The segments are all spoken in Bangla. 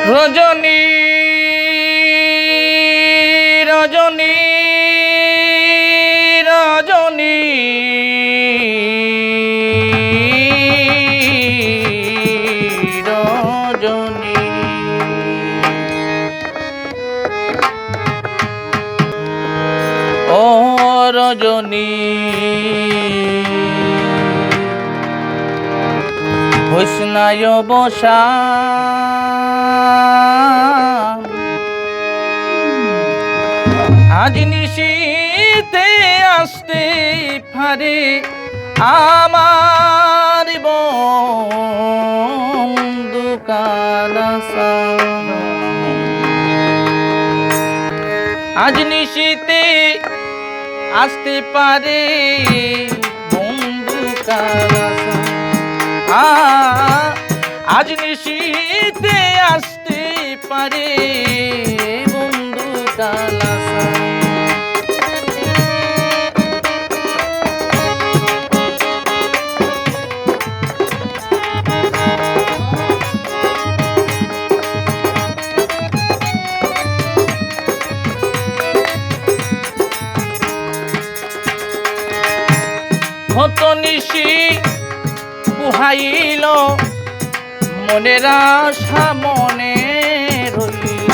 রজনী রজনী রজনী রজনী ও রজনী হোসনায় বসা আজ নিশীতে আসতে পারে আমার বন্ধু কালাসা আজ নিশীতে আসতে পারে বন্ধু কালাসা আজ নিশীতে আসতে পারে বন্ধু কালাসা কত নিশি পুহাইল মনের আশা মনে রইল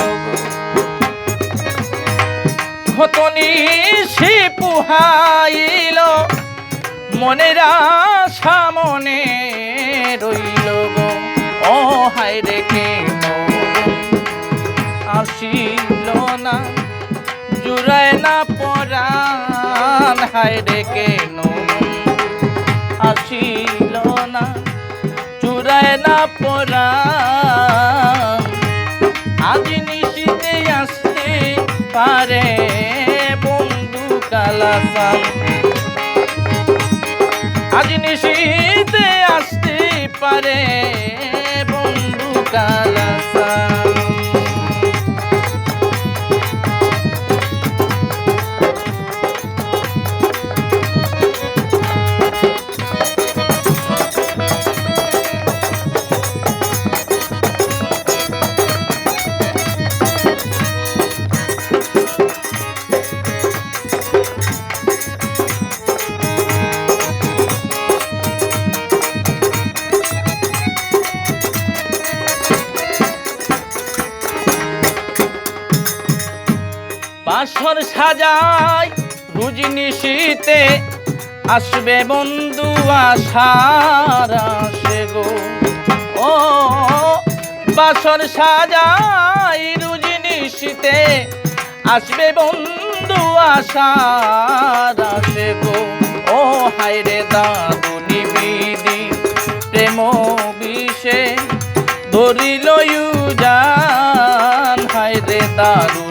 কত নিশি পুহাইল মনের আশা মনে রইল গো ও হায় রে কেন আসিল না জুড়ায় না পরাণ হায় রে কেন আসিল না চুরায় না পরাণ আজ নিশীতে আসতে পারে বন্ধু কালাসা আজ নিশীতে আসতে পারে বন্ধু কালাসা বাসর সাজাই রোজ নিশীতে আসবে বন্ধু আশার আসে গো ও বাসর সাজাই রোজ নিশীতে আসবে বন্ধু আশার আসে গো ও হায় রে দাদু নিবিদি প্রেম বিষে ধরিল জান হায় রে দাদু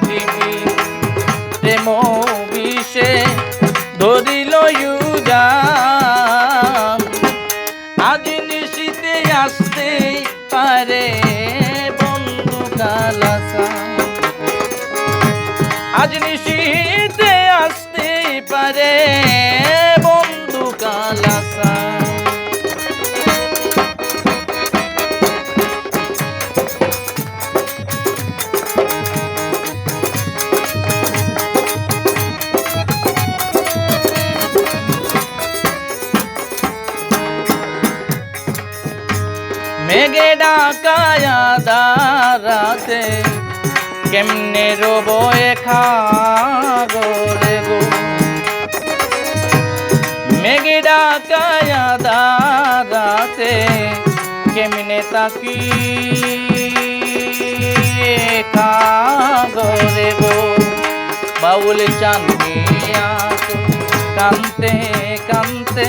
প্রেম বিষে ধরিল জান আজ নিশীতে আসতে পারে বন্ধু কালাসা আজ নিশীতে আসতে পারে বন্ধু কালাসা মেঘে ডাকায়া দাঁড়াতে কেমনে রব একা গরে গো মেঘে ডাকায়া দাঁড়াতে কেমনে তাকি একা গরে গো বাউল চাঁদিয়া কান্তে কান্তে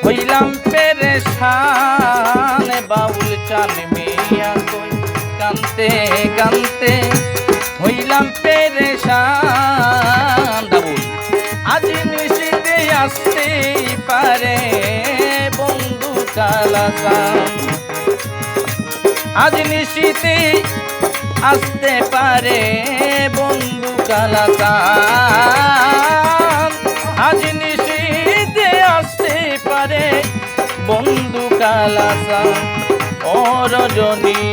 হইলাম পেরেশান বাউল চান মিয়া কই কান্তে কান্তে হইলাম পেরেশান বাউল আজ নিশীতে আসতে পারে বন্ধু কালাসা আজ নিশীতে আসতে পারে বন্ধু কালাসা আজ নিশীতে আসতে পারে বন্ধু কালাসা ও রজনী।